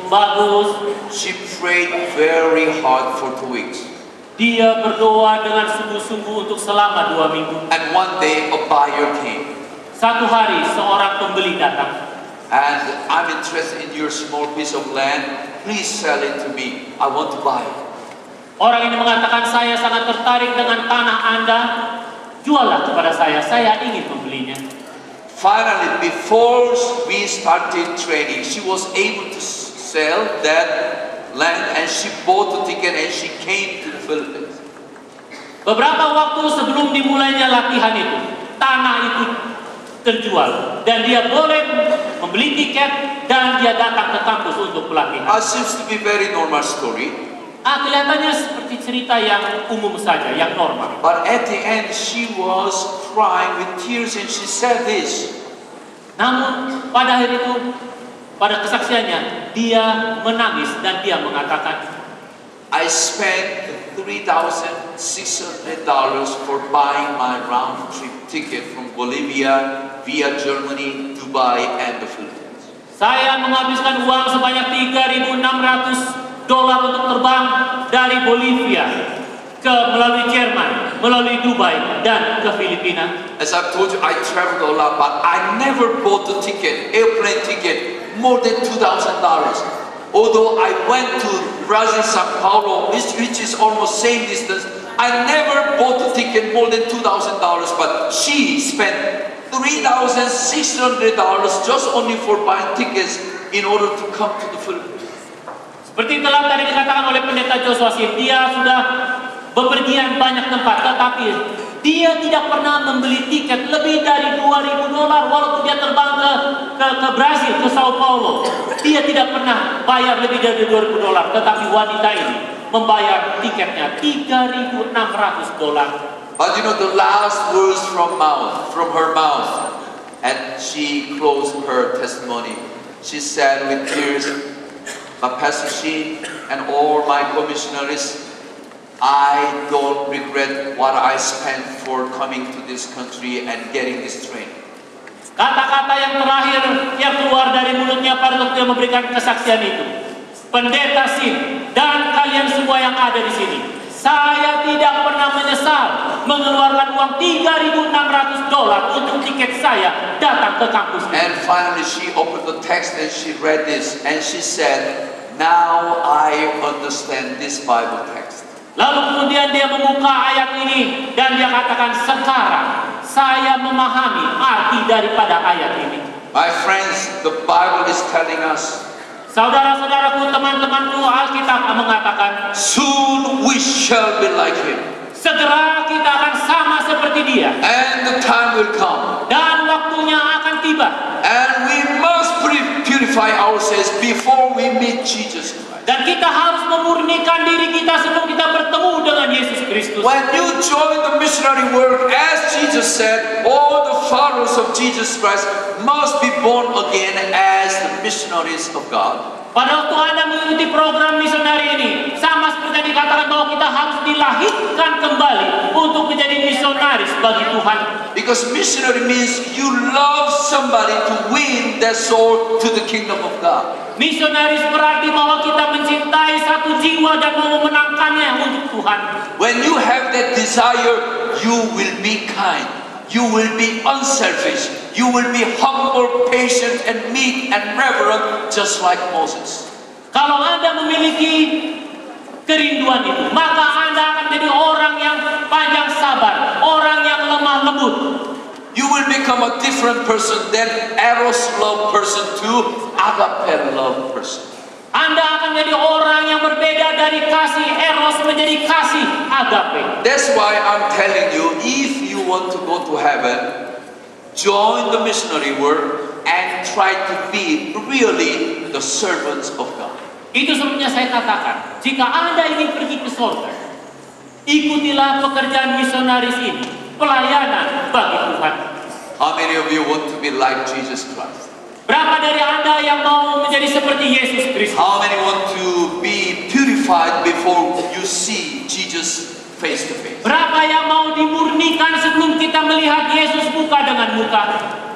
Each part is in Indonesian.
bagus. She prayed very hard for 2 weeks. Dia berdoa dengan sungguh-sungguh untuk selama 2 minggu. And one day a buyer came. Satu hari seorang pembeli datang. And I'm interested in your small piece of land. Please sell it to me. I want to buy it. Orang ini mengatakan, saya sangat tertarik dengan tanah Anda. Juallah kepada saya ingin membelinya. Finally, before we started training, she was able to sell that land and she bought the ticket and she came to the Philippines. Beberapa waktu sebelum dimulainya latihan itu, tanah itu terjual dan dia boleh membeli tiket dan dia datang ke kampus untuk pelatihan. Seems to be very normal story. Kelihatannya seperti cerita yang umum saja, yang normal. But at the end, she was crying with tears and she said this. Namun pada hari itu, pada kesaksiannya, dia menangis dan dia mengatakan, I spent $3,600 for buying my round trip ticket from Bolivia via Germany, Dubai, and the Philippines. Saya menghabiskan uang sebanyak $3.600 untuk terbang dari Bolivia melalui Jerman, melalui Dubai, dan ke Filipina. As I've told you, I traveled a lot, but I never bought the ticket, airplane ticket, more than $2,000. Although I went to Brazil, Sao Paulo, which is almost same distance, I never bought the ticket more than $2,000, but she spent $3,600 just only for buying tickets in order to come to the Philippines. Seperti telah tadi dikatakan oleh pendeta Joshua Sim, dia sudah bepergian banyak tempat, tetapi dia tidak pernah membeli tiket lebih dari $2,000 walaupun dia terbang ke Brazil, ke Sao Paulo. Dia tidak pernah bayar lebih dari $2,000, tetapi wanita ini membayar tiketnya $3.600. But you know the last words from her mouth, and she closed her testimony. She said with tears, Pastor Shi and all my commissioners, I don't regret what I spent for coming to this country and getting this training. Kata-kata yang terakhir yang keluar dari mulutnya pada waktu dia memberikan kesaksian itu, Pendeta Sim dan kalian semua yang ada di sini, saya tidak pernah menyesal mengeluarkan uang $3.600 untuk tiket saya datang ke kampus. And finally she opened the text and she read this and she said, now I understand this Bible text. Lalu kemudian dia membuka ayat ini dan dia katakan, sekarang saya memahami arti daripada ayat ini. My friends, the Bible is telling us, saudara-saudaraku, teman-temanku, Alkitab mengatakan, soon we shall be like him. Segera kita akan sama seperti dia. And the time will come. Dan waktunya akan tiba. And we must purify ourselves before we meet Jesus Christ. Dan kita harus memurnikan diri kita sebelum kita bertemu dengan Yesus Kristus. When you join the missionary work, as Jesus said, all the followers of Jesus Christ must be born again as the missionaries of God. Pada waktu Anda mengikuti program misionari ini, sama seperti yang dikatakan bahwa kita harus dilahirkan kembali untuk menjadi misionaris bagi Tuhan. Because missionary means you love somebody to win their soul to the kingdom of God. Misionaris berarti bahwa kita mencintai satu jiwa dan mau memenangkannya untuk Tuhan. When you have that desire, you will be kind. You will be unselfish. You will be humble, patient, and meek and reverent, just like Moses. Kalau Anda memiliki kerinduan itu, maka Anda akan menjadi orang yang panjang sabar, orang yang lemah lembut. You will become a different person than Eros love person to agape love person. Anda akan menjadi orang yang berbeda dari kasih Eros menjadi kasih agape. That's why I'm telling you, if you want to go to heaven, join the missionary work and try to be really the servants of God. Itu sebabnya saya katakan, jika Anda ingin pergi ke surga, ikutilah pekerjaan misionaris ini, pelayanan bagi Tuhan. How many of you want to be like Jesus Christ? Berapa dari Anda yang mau menjadi seperti Yesus Kristus? How many want to be purified before you see Jesus face to face? Berapa yang mau dimurnikan sebelum kita melihat Yesus muka muka dengan muka.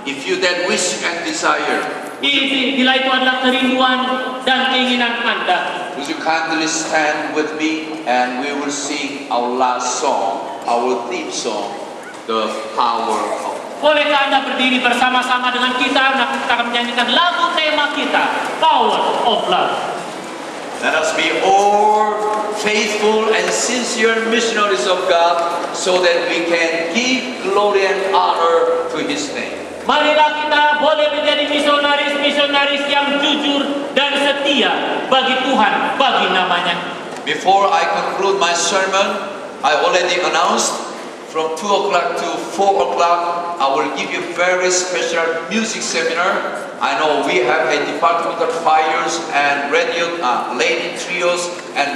If you then wish and desire, Bila itu adalah kerinduan dan keinginan Anda, would you kindly stand with me and we will sing our last song, our theme song, The Power of. bolehkah Anda berdiri bersama-sama dengan kita? Kita akan menyanyikan lagu tema kita, Power of Love. Let us be all faithful and sincere missionaries of God so that we can give glory and honor to His name. Marilah kita boleh menjadi misionaris yang jujur dan setia bagi Tuhan, bagi namanya. Before I conclude my sermon, I already announced from 2 o'clock to 4 o'clock, I will give you very special music seminar. I know we have a departmental choirs and radio lady trios